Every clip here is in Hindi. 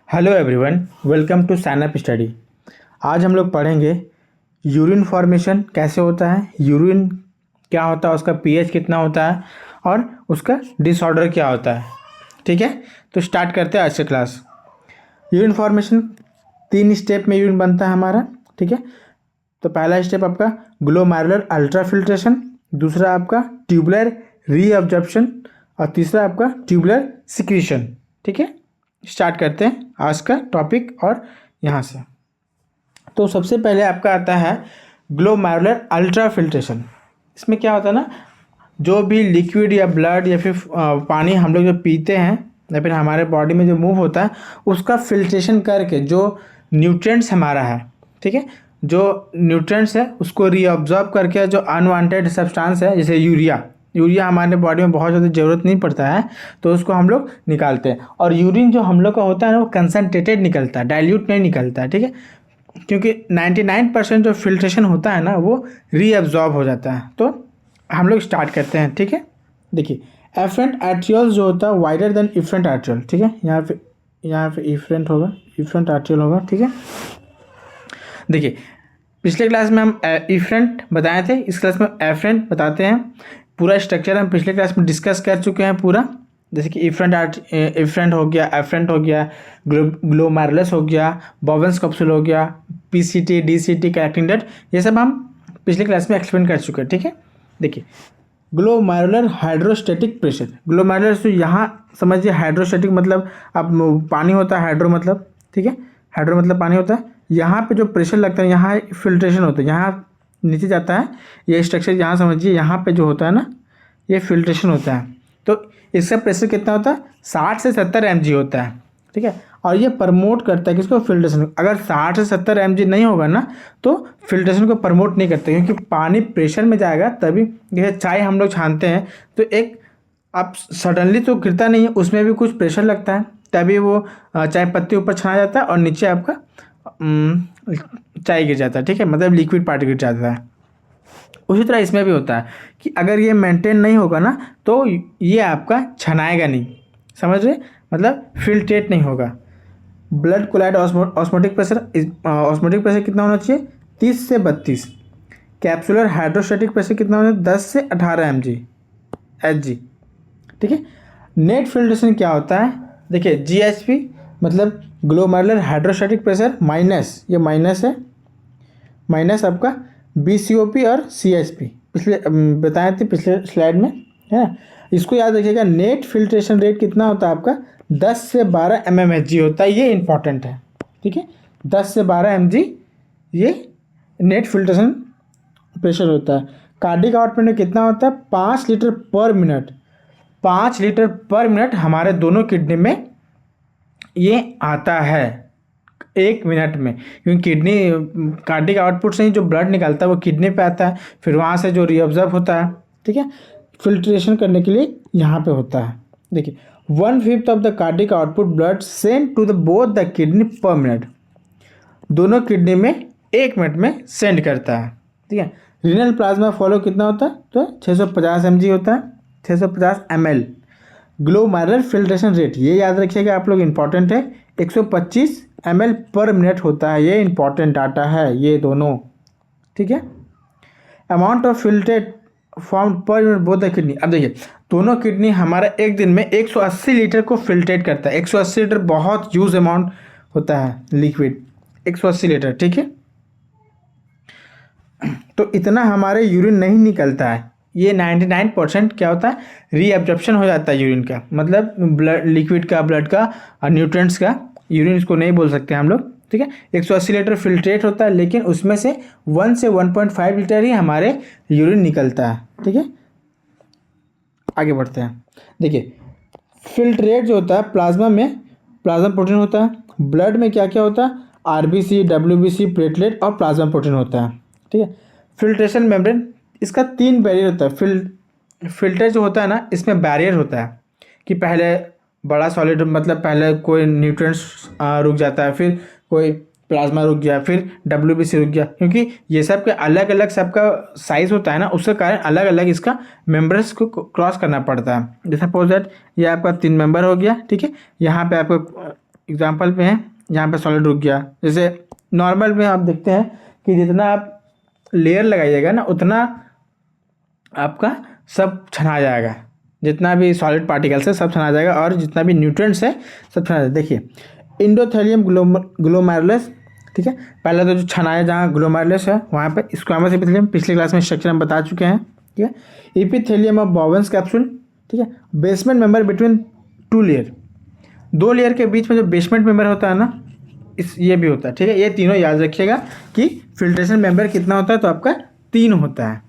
Hello everyone, welcome to sign up study. आज हम लोग पढ़ेंगे यूरिन फॉर्मेशन कैसे होता है, यूरिन क्या होता है, उसका पीएच कितना होता है और उसका डिसऑर्डर क्या होता है। ठीक है, तो स्टार्ट करते हैं आज से क्लास। यूरिन फॉर्मेशन 3 स्टेप में यूरिन बनता है हमारा। ठीक है, तो पहला स्टेप आपका ग्लोमेरुलर अल्ट्राफिल्ट्रेशन, दूसरा आपका ट्यूबुलर रीअब्जॉर्प्शन और तीसरा आपका ट्यूबुलर सिक्रीशन। ठीक है, स्टार्ट करते हैं आज का टॉपिक और यहाँ से। तो सबसे पहले आपका आता है ग्लोमेरुलर अल्ट्राफिल्ट्रेशन। इसमें क्या होता है ना, जो भी लिक्विड या ब्लड या फिर पानी हम लोग जो पीते हैं या फिर हमारे बॉडी में जो मूव होता है उसका फिल्ट्रेशन करके जो न्यूट्रिएंट्स हमारा है, ठीक है, जो न्यूट्रिएंट्स है उसको रीअब्जॉर्ब करके जो अनवांटेड सब्सटेंस है जैसे यूरिया हमारे बॉडी में बहुत ज़्यादा ज़रूरत नहीं पड़ता है तो उसको हम लोग निकालते हैं। और यूरिन जो हम लोग का होता है ना वो कंसनट्रेटेड निकलता है, डाइल्यूट नहीं निकलता है। ठीक है, क्योंकि 99% जो फिल्ट्रेशन होता है ना वो रीअब्जॉर्ब हो जाता है। तो हम लोग स्टार्ट करते हैं। ठीक है, देखिए एफरेंट आर्ट्रियोल जो होता है वाइडर देन इफरेंट आर्ट्रियोल। ठीक है, यहाँ पे इफरेंट होगा, इफरेंट आर्ट्रियोल होगा। ठीक है, देखिए पिछले क्लास में हम इफरेंट बताए थे, इस क्लास में एफरेंट बताते हैं। पूरा स्ट्रक्चर हम पिछले क्लास में डिस्कस कर चुके हैं पूरा, जैसे कि इफरेंट हो गया, एफरेंट हो गया, ग्लोमेरुलस हो गया, बॉवेंस कैप्सूल हो गया, पीसीटी, डीसीटी, कलेक्टिंग डक्ट, ये सब हम पिछले क्लास में एक्सप्लेन कर चुके हैं। ठीक है, देखिए ग्लोमेरुलर हाइड्रोस्टेटिक प्रेशर। ग्लोमेरुलर तो यहाँ समझिए हाइड्रोस्टेटिक मतलब अब पानी होता है, हाइड्रो मतलब, ठीक है, हाइड्रो मतलब पानी होता है। यहाँ पे जो प्रेशर लगता है यहाँ फिल्ट्रेशन होता है, यहाँ नीचे जाता है ये स्ट्रक्चर, यहाँ समझिए यहाँ पे जो होता है ना ये फिल्ट्रेशन होता है। तो इसका प्रेशर कितना होता है 60 से 70 mg होता है। ठीक है, और ये प्रमोट करता है किसको, फिल्ट्रेशन। अगर 60 से 70 mg नहीं होगा ना तो फिल्ट्रेशन को प्रमोट नहीं करता, क्योंकि पानी प्रेशर में जाएगा तभी। जैसे चाय हम लोग छानते हैं तो एक आप सडनली तो गिरता नहीं है, उसमें भी कुछ प्रेशर लगता है तभी वो चाय पत्ती ऊपर छाना जाता है और नीचे आपका चाय गिर जाता है। ठीक है, मतलब लिक्विड पार्ट गिर जाता है। उसी तरह इसमें भी होता है कि अगर ये मेंटेन नहीं होगा ना तो ये आपका छनाएगा नहीं, समझ रहे, मतलब फिल्ट्रेट नहीं होगा। ब्लड कोलाइड ऑस्मोटिक प्रेशर कितना होना चाहिए, 30 से 32। कैप्सुलर हाइड्रोस्टैटिक प्रेशर कितना होना चाहिए, 10 से 18 mg/Hg। ठीक है, नेट फिल्ट्रेशन क्या होता है, देखिए GHP मतलब ग्लोमेरुलर हाइड्रोस्टैटिक प्रेशर माइनस, ये माइनस है, माइनस आपका BCOP और CHP पिछले बताए थे पिछले स्लाइड में, है ना। इसको याद रखिएगा, नेट फिल्ट्रेशन रेट कितना होता है आपका 10 से 12 mmHg होता है, ये इंपॉर्टेंट है। ठीक है, 10 से 12 mg ये नेट फिल्ट्रेशन प्रेशर होता है। कार्डिक आउटपुट में कितना होता है 5 लीटर पर मिनट, 5 लीटर पर मिनट हमारे दोनों किडनी में ये आता है 1 मिनट में, क्योंकि किडनी कार्डिक आउटपुट से ही जो ब्लड निकलता है वो किडनी पे आता है, फिर वहाँ से जो रीअब्जॉर्ब होता है, ठीक है, फिल्ट्रेशन करने के लिए यहाँ पे होता है। देखिए 1/5 of the cardiac output blood send to the both the kidney per minute, दोनों किडनी में 1 मिनट में सेंड करता है। ठीक है, रीनल प्लाज्मा फॉलो कितना होता है तो 650 mg होता है, 650 ml। ग्लोमेरुलर फिल्ट्रेशन रेट ये याद रखिएगा आप लोग, इंपॉर्टेंट है, 125 ml पर मिनट होता है, ये इंपॉर्टेंट डाटा है ये दोनों। ठीक है, अमाउंट ऑफ फिल्ट्रेट फॉर्म पर मिनट बोथ द किडनी। अब देखिए दोनों किडनी हमारा एक दिन में 180 लीटर को फिल्ट्रेट करता है। 180 लीटर बहुत ह्यूज अमाउंट होता है लिक्विड, 180 लीटर। ठीक है, तो इतना हमारे यूरिन नहीं निकलता है, ये 99% क्या होता है रीअब्जॉर्प्शन हो जाता है यूरिन का, मतलब ब्लड लिक्विड का, ब्लड का और न्यूट्रिएंट्स का। यूरिन इसको नहीं बोल सकते हम लोग। ठीक है, 180 लीटर फिल्ट्रेट होता है, लेकिन उसमें से 1 से 1.5 लीटर ही हमारे यूरिन निकलता है। ठीक है, आगे बढ़ते हैं। देखिए फिल्ट्रेट जो होता है प्लाज्मा में प्लाज्मा प्रोटीन होता है, ब्लड में क्या क्या होता है RBC, WBC, प्लेटलेट और प्लाज्मा प्रोटीन होता है। ठीक है, फिल्ट्रेशन मेम्ब्रेन इसका 3 बैरियर होता है। फिल्टर जो होता है ना इसमें बैरियर होता है कि पहले बड़ा सॉलिड मतलब पहले कोई न्यूट्रिएंट्स रुक जाता है, फिर कोई प्लाज्मा रुक गया, फिर WBC रुक गया, क्योंकि ये सब के अलग अलग सबका साइज होता है ना, उसके कारण अलग अलग इसका मेम्बर्स को क्रॉस करना पड़ता है। जैसे सपोज दैट ये आपका 3 मेंबर हो गया। ठीक है, यहाँ पे आपको एग्जांपल पे है, यहाँ पे सॉलिड रुक गया। जैसे नॉर्मल में आप देखते हैं कि जितना आप लेयर लगाइएगा ना उतना आपका सब छना जाएगा, जितना भी सॉलिड पार्टिकल्स है सब छना जाएगा और जितना भी न्यूट्रिएंट्स है सब छना जाएगा। देखिए इंडोथेलियम ग्लोमेरुलस, ठीक है, पहले तो जो छनाया जहाँ ग्लोमेरुलस है वहाँ पे स्क्वामस एपिथेलियम, पिछले क्लास में स्ट्रक्चर हम बता चुके हैं, ठीक है। एपिथेलियम ऑफ बॉवेंस कैप्सूल, ठीक है। Basement member between two layer, दो लेयर के बीच में जो बेसमेंट मेंबर होता है ना ये भी होता है, ठीक है। ये तीनों याद रखिएगा कि फिल्ट्रेशन मेंबर कितना होता है, तो आपका 3 होता है।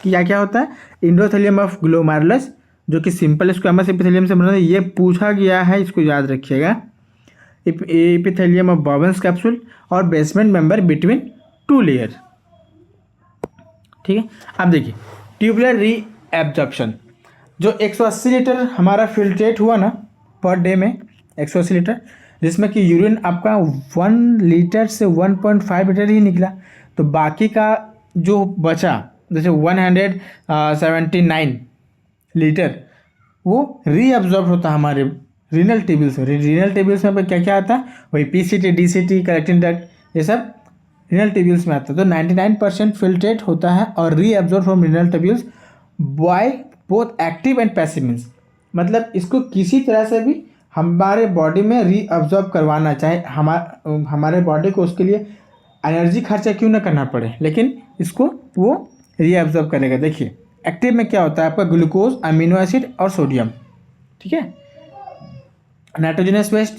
क्या क्या होता है, इंडोथेलियम ऑफ ग्लोमेरुलस जो कि सिंपल स्क्वामस एपिथेलियम से बना है, ये पूछा गया है, इसको याद रखिएगा। एपिथेलियम ऑफ बॉवेंस कैप्सूल और basement member between two layer, ठीक है। अब देखिए ट्यूबुलर रीएब्जॉर्प्शन, जो 180 लीटर हमारा फिल्ट्रेट हुआ ना पर डे में, 180 लीटर, जिसमें कि यूरिन आपका 1 लीटर से 1.5 लीटर ही निकला, तो बाकी का जो बचा जैसे 179 लीटर वो रीअब्जॉर्ब होता है हमारे रीनल ट्यूब्यूल्स में। रीनल ट्यूब्यूल्स में क्या क्या आता है, वही पीसीटी, डीसीटी, कलेक्टिंग डक्ट, ये सब रीनल ट्यूब्यूल्स में आता है। तो 99% फिल्ट्रेट होता है और reabsorb from renal tubules by both active and passive means, मतलब इसको किसी तरह से भी हमारे बॉडी में रीअब्जॉर्ब करवाना, चाहे हमारे बॉडी को उसके लिए एनर्जी खर्चा क्यों ना करना पड़े, लेकिन इसको वो रीअब्जॉर्ब करेगा। देखिए एक्टिव में क्या होता है आपका ग्लूकोज, अमीनो एसिड और सोडियम, ठीक है। नाइट्रोजनस वेस्ट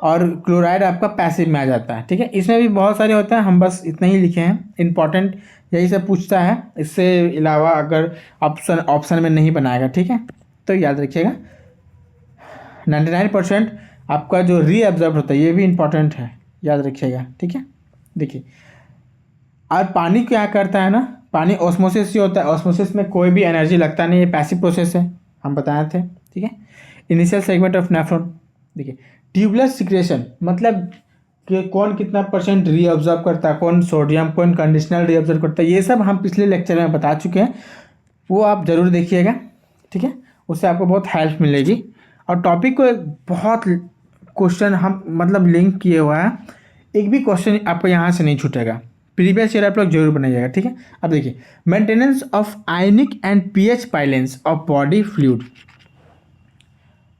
और क्लोराइड आपका पैसिव में आ जाता है, ठीक है। इसमें भी बहुत सारे होते हैं, हम बस इतना ही लिखे हैं, इंपॉर्टेंट यही सब पूछता है, इससे अलावा अगर ऑप्शन में नहीं बनाएगा, ठीक है। तो याद रखिएगा 99% आपका जो रीअब्जॉर्ब होता है ये भी इंपॉर्टेंट है, याद रखिएगा, ठीक है। देखिए और पानी क्या करता है ना, पानी ऑस्मोसिस से होता है, ऑस्मोसिस में कोई भी एनर्जी लगता नहीं, ये पैसिव प्रोसेस है, हम बताए थे, ठीक है। इनिशियल सेगमेंट ऑफ नेफ्रॉन, देखिए ट्यूबुलर सिक्रेशन मतलब कि कौन कितना % रीअब्जॉर्ब करता है, कौन सोडियम, कौन कंडीशनल रीअब्जॉर्ब करता है, ये सब हम पिछले लेक्चर में बता चुके हैं, वो आप ज़रूर देखिएगा, ठीक है। उससे आपको बहुत हेल्प मिलेगी। और टॉपिक को एक बहुत क्वेश्चन हम मतलब लिंक किए हुआ है, एक भी क्वेश्चन आपको यहाँ से नहीं छूटेगा, प्रीवियस ईयर आप लोग जरूर बनाइएगा, ठीक है। अब देखिए maintenance of ionic and pH balance of body fluid,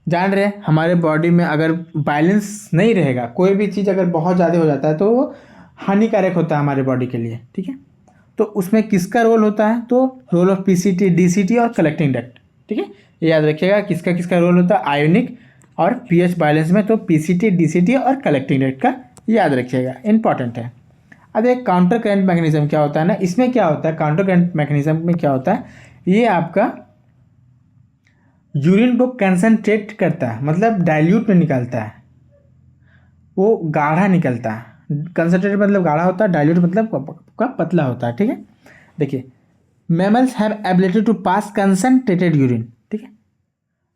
जान रहे हैं हमारे बॉडी में अगर बैलेंस नहीं रहेगा, कोई भी चीज़ अगर बहुत ज़्यादा हो जाता है तो वो हानिकारक होता है हमारे बॉडी के लिए, ठीक है। तो उसमें किसका रोल होता है, तो रोल ऑफ पीसीटी, डीसीटी और कलेक्टिंग डक्ट, ठीक है। ये याद रखिएगा किसका किसका रोल होता है आयोनिक और पीएच बैलेंस में, तो पीसीटी, डीसीटी और कलेक्टिंग डक्ट का याद रखिएगा, इंपॉर्टेंट है। अब एक काउंटर करंट मैकेनिज्म क्या होता है ना, इसमें क्या होता है काउंटर करंट मैकेनिज्म में क्या होता है, ये आपका यूरिन को कंसंट्रेट करता है, मतलब डाइल्यूट में निकलता है, वो गाढ़ा निकलता है। कंसंट्रेट मतलब गाढ़ा होता है, डाइल्यूट मतलब का पतला होता है, ठीक है। देखिए mammals have ability to pass concentrated urine, ठीक है।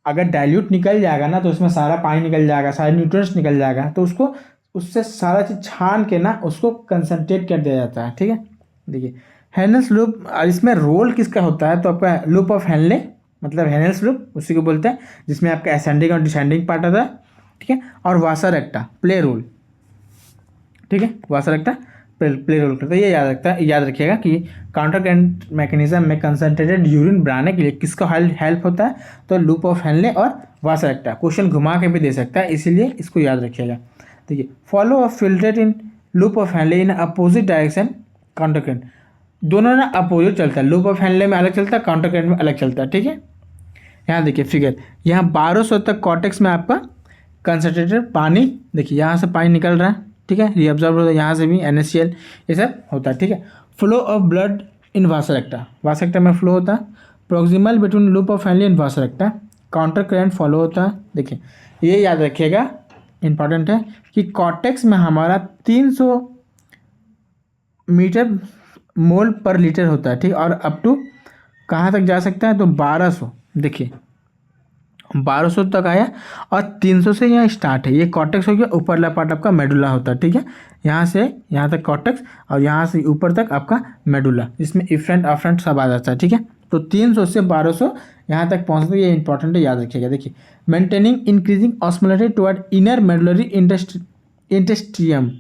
अगर डाइल्यूट निकल जाएगा ना तो उसमें सारा पानी निकल जाएगा, सारे न्यूट्रिएंट्स निकल जाएगा, तो उसको उससे सारा चीज़ छान के ना उसको कंसंट्रेट कर दिया जाता है, ठीक है। देखिए हेनल्स लूप, इसमें रोल किसका होता है, तो आपका लूप ऑफ हेनले, मतलब हेनल्स लूप उसी को बोलते हैं, जिसमें आपका असेंडिंग और डिसेंडिंग पार्ट आता है, ठीक है। और वासर एक्टा प्ले रोल, ठीक है, वासर एक्टा प्ले रोल करता है। ये याद रखिएगा कि काउंटर करंट मैकेनिज्म में कंसंट्रेटेड यूरिन बनाने के लिए किसका हेल्प होता है, तो लूप ऑफ हेनले और वासर एक्टा। क्वेश्चन घुमा के भी दे सकता है, इसीलिए इसको याद रखिएगा। देखिए follow of filtrate in loop of Henle in opposite direction counter current, दोनों ना अपोजिट चलता है, लूप ऑफ हेनले में अलग चलता है, काउंटर करंट में अलग चलता है, ठीक है। यहाँ देखिए फिगर, यहाँ 1200 तक कॉर्टेक्स में आपका कंसंट्रेटेड पानी, देखिए यहाँ से पानी निकल रहा है, ठीक है, रीअब्जॉर्ब होता है, यहाँ से भी NaCl ये सब होता है, ठीक है। Flow of blood in washer एक्टा, washer एक्टा में फ्लो होता है, proximal between loop of Henle in washer एक्टा, counter current follow होता है। देखिए ये याद रखिएगा, इंपॉर्टेंट है कि कॉर्टेक्स में हमारा 300 मीटर मोल पर लीटर होता है, ठीक, और अप टू कहाँ तक जा सकता है, तो 1200, देखिए 1200 तक आया और 300 से यहाँ स्टार्ट है, ये कॉर्टेक्स हो गया, ऊपरला पार्ट आपका मेडुला होता है, ठीक है। यहाँ से यहाँ तक कॉर्टेक्स और यहाँ से ऊपर तक आपका मेडुला, जिसमें इफ्रेंट अफ्रेंट सब आ जाता है, ठीक है। तो 300 से 1200 यहाँ तक पहुँचता है, ये इंपॉर्टेंट है, याद रखिएगा। देखिए, maintaining increasing osmolarity toward inner medullary interstitium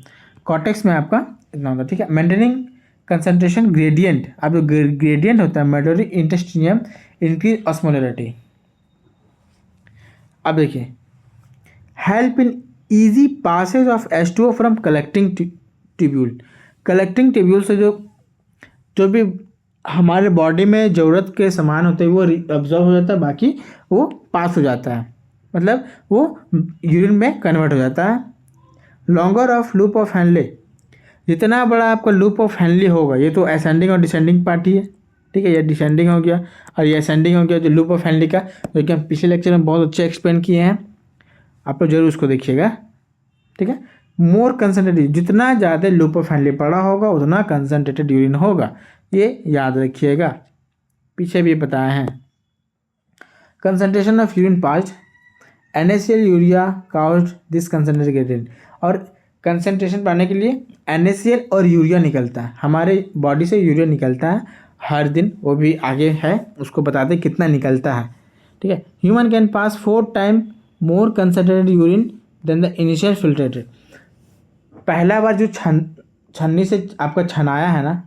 cortex में आपका इतना होता है, ठीक है। मेंटेनिंग कंसंट्रेशन ग्रेडियंट, अब जो ग्रेडियंट होता है मेडुलरी इंटेस्टियम इंक्रीज ऑस्मोलरिटी। अब देखिए, help in easy passage of H2O from collecting tubule. Collecting tubule से जो भी हमारे बॉडी में ज़रूरत के सामान होते हैं वो ऑब्जर्व हो जाता है, बाकी वो पास हो जाता है, मतलब वो यूरिन में कन्वर्ट हो जाता है। Longer of loop of Henle, जितना बड़ा आपका लूप ऑफ हैंडली होगा, ये तो असेंडिंग और डिसेंडिंग पार्ट ही है, ठीक है। ये डिसेंडिंग हो गया और ये असेंडिंग हो गया, जो लूप ऑफ हैंडली का, जो कि हम पिछले लेक्चर में बहुत अच्छे एक्सप्लेन किए हैं, आप लोग जरूर उसको देखिएगा, ठीक है। मोर कंसनट्रेटेड, जितना ज़्यादा लूप ऑफ हैंडली बड़ा होगा उतना कंसनट्रेटेड यूरिन होगा, ये याद रखिएगा, पीछे भी बताए हैं। Concentration of urine passed NaCl urea cause this concentrated gradient, और कंसंट्रेशन पाने के लिए NaCl और यूरिया निकलता है, हमारे बॉडी से यूरिया निकलता है हर दिन, वो भी आगे है, उसको बताते कितना निकलता है, ठीक है। Human can pass 4 time more concentrated urine than the initial filtrated. पहला बार जो छन्नी से आपका छनाया है ना,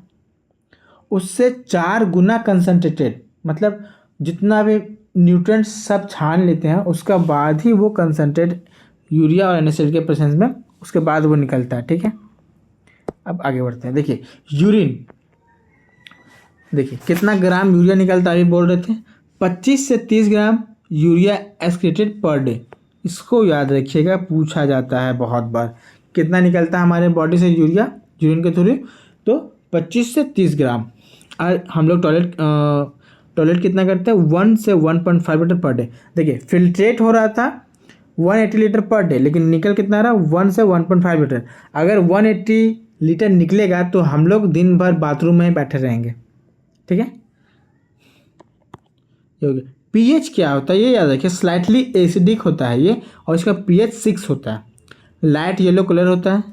उससे 4 गुना कंसंट्रेटेड, मतलब जितना भी न्यूट्रिएंट्स सब छान लेते हैं उसका बाद ही वो कंसंट्रेट यूरिया और NaCl के प्रेजेंस में, उसके बाद वो निकलता है, ठीक है। अब आगे बढ़ते हैं। देखिए, यूरिन, देखिए कितना ग्राम यूरिया निकलता है, अभी बोल रहे थे 25 से 30 gram urea excreted per day. इसको याद रखिएगा, पूछा जाता है बहुत बार, कितना निकलता है हमारे बॉडी से यूरिया यूरिन के थ्रू, तो 25 से 30 ग्राम। और हम लोग टॉयलेट कितना करते हैं, 1 से 1.5 लीटर पर डे। देखिए, फिल्ट्रेट हो रहा था 180 लीटर पर डे, लेकिन निकल कितना रहा, 1 से 1.5 लीटर। अगर 180 लीटर निकलेगा तो हम लोग दिन भर बाथरूम में बैठे रहेंगे, ठीक है। ये हो गया। पीएच क्या होता है ये याद रखिए, स्लाइटली एसिडिक होता है ये, और इसका पीएच 6 होता है। लाइट येलो कलर होता है,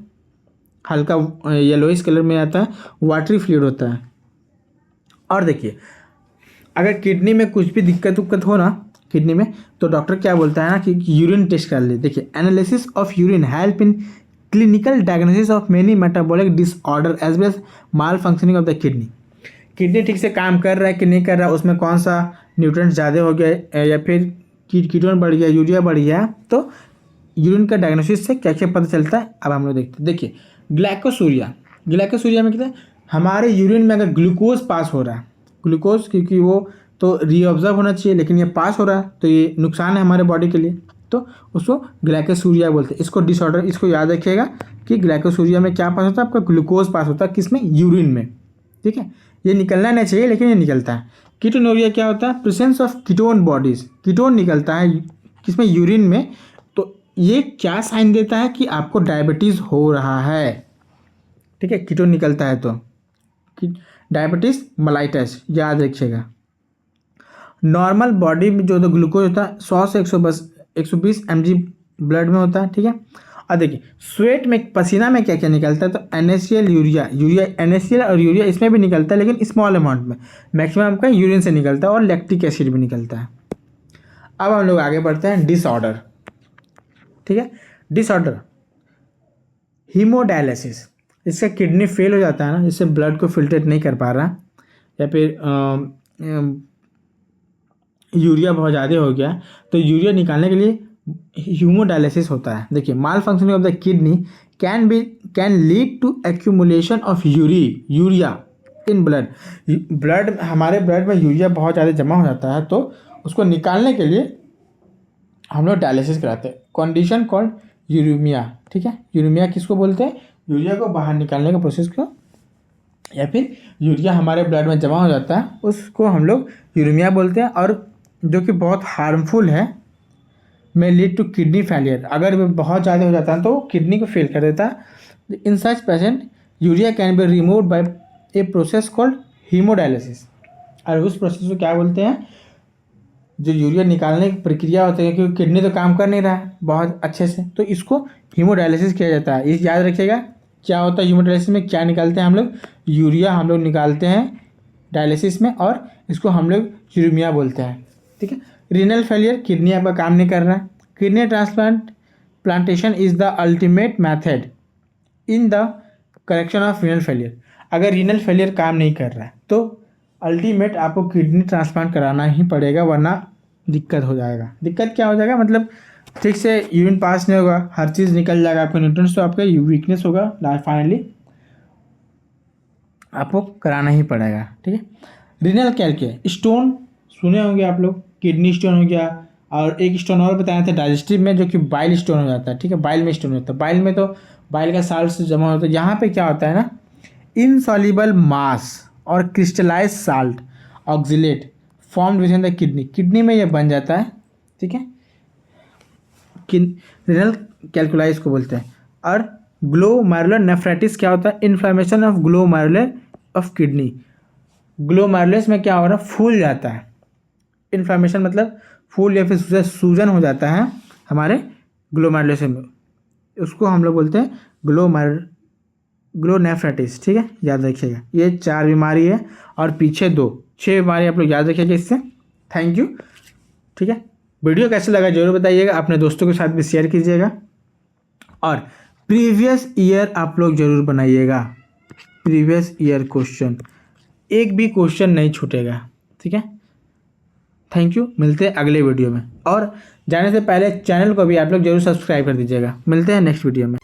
हल्का येलोइश कलर में आता है, वाटरी फ्लूइड होता है। और देखिए, अगर किडनी में कुछ भी दिक्कत हो ना किडनी में, तो डॉक्टर क्या बोलता है ना कि यूरिन टेस्ट कर ले। देखिए, analysis of urine help in clinical diagnosis of many metabolic disorder as well as malfunctioning of the kidney. Kidney ठीक से काम कर रहा है कि नहीं कर रहा है, उसमें कौन सा न्यूट्रिएंट्स ज़्यादा हो गया या फिर कीटोन बढ़ गया, यूरिया बढ़ गया, तो यूरिन का डायग्नोसिस से क्या क्या पता चलता है, अब हम लोग देखते हैं। देखिए, ग्लाइकोसूरिया में क्या है, हमारे यूरिन में अगर ग्लूकोज पास हो रहा है, ग्लूकोज क्योंकि वो तो रीऑब्जर्व होना चाहिए, लेकिन ये पास हो रहा है तो ये नुकसान है हमारे बॉडी के लिए, तो उसको ग्लाइकोसूरिया बोलते हैं। इसको डिसऑर्डर, इसको याद रखिएगा कि ग्लाइकोसूरिया में क्या पास होता है, आपका ग्लूकोज पास होता है, किसमें, यूरिन में, ठीक है। ये निकलना नहीं चाहिए लेकिन ये निकलता है। कीटोनूरिया क्या होता है, presence of ketone bodies, ketone निकलता है किसमें, यूरिन में, तो ये क्या साइन देता है कि आपको डायबिटीज़ हो रहा है, ठीक है। कीटोन निकलता है तो डायबिटीज़ मेलाइटस, याद रखिएगा। नॉर्मल बॉडी में जो ग्लूकोज होता है 100 से 120 mg ब्लड में होता है, ठीक है। और देखिए, स्वेट में, पसीना में क्या क्या निकलता है, तो NaCl यूरिया NaCl और यूरिया इसमें भी निकलता है, लेकिन स्मॉल अमाउंट में, मैक्सिमम आपका यूरिन से निकलता है, और लैक्टिक एसिड भी निकलता है। अब हम लोग आगे बढ़ते हैं, डिसऑर्डर, ठीक है। डिसऑर्डर हीमोडायलिसिस, इसका किडनी फेल हो जाता है ना, जिससे ब्लड को फिल्ट्रेट नहीं कर पा रहा, या फिर यूरिया बहुत ज़्यादा हो गया, तो यूरिया निकालने के लिए हीमोडायलिसिस होता है। देखिए, malfunctioning of the kidney can lead to accumulation of urea in blood, हमारे ब्लड में यूरिया बहुत ज़्यादा जमा हो जाता है, तो उसको निकालने के लिए हम लोग डायलिसिस कराते हैं। कंडीशन कॉल्ड यूरेमिया, ठीक है। यूरेमिया किसको बोलते हैं, यूरिया को बाहर निकालने का प्रोसेस को, या फिर यूरिया हमारे ब्लड में जमा हो जाता है उसको हम लोग यूरेमिया बोलते हैं, और जो कि बहुत हार्मफुल है, में लीड टू किडनी फेलियर। अगर बहुत ज़्यादा हो जाता है तो किडनी को फेल कर देता है। In such patient urea can be remove by a process called haemodialysis, और उस प्रोसेस को क्या बोलते हैं, जो यूरिया निकालने की प्रक्रिया होती है, क्योंकि किडनी तो काम कर नहीं रहा है बहुत अच्छे से, तो इसको हीमोडायलिसिस किया जाता है। ये याद रखिएगा, क्या होता है हीमोडायलिसिस में, क्या निकालते हैं हम लोग, यूरिया हम लोग निकालते हैं डायलिसिस में, और इसको हम लोग यूरेमिया बोलते हैं। ठीक है। रीनल फेलियर, किडनी आपका काम नहीं कर रहा है। Kidney transplantation is the ultimate method in the correction of renal failure. अगर रीनल फेलियर काम नहीं कर रहा है तो अल्टीमेट आपको किडनी ट्रांसप्लांट कराना ही पड़ेगा, वरना दिक्कत हो जाएगा। दिक्कत क्या हो जाएगा, मतलब ठीक से यूरिन पास नहीं होगा, हर चीज़ निकल जाएगा, आपका न्यूट्रिएंट्स तो आपका वीकनेस होगा, फाइनली आपको कराना ही पड़ेगा। ठीक है। रीनल क्या स्टोन सुने होंगे आप लोग, किडनी स्टोन हो गया, और एक स्टोन और बताया था डाइजेस्टिव में, जो कि बाइल स्टोन हो जाता है। ठीक है, बाइल में स्टोन होता है। बाइल में तो बाइल का साल्ट जमा होता है। यहाँ पे क्या होता है ना, इनसॉल्युबल मास और crystallize salt oxalate formed within the kidney. Kidney में ये बन जाता है। ठीक है, रीनल कैल्कुलाइज को बोलते हैं। और ग्लोमेरुलर नेफ्राइटिस क्या होता है, inflammation of glomerular of kidney. Glomerulus में क्या हो रहा है, फूल जाता है। इन्फ्लेमेशन मतलब फूल या फिर सूजन हो जाता है हमारे ग्लोमेरुलस में, उसको हम लोग बोलते हैं ग्लोनेफ्राइटिस। ठीक है, याद रखिएगा। ये 4 बीमारी है और पीछे 6 बीमारी आप लोग याद रखिएगा इससे। Thank you. ठीक है, वीडियो कैसे लगा जरूर बताइएगा, अपने दोस्तों के साथ भी शेयर कीजिएगा, और प्रीवियस ईयर आप लोग जरूर बनाइएगा। प्रीवियस ईयर क्वेश्चन, एक भी क्वेश्चन नहीं छूटेगा। ठीक है, थैंक यू। मिलते हैं अगले वीडियो में, और जाने से पहले चैनल को भी आप लोग जरूर सब्सक्राइब कर दीजिएगा। मिलते हैं नेक्स्ट वीडियो में।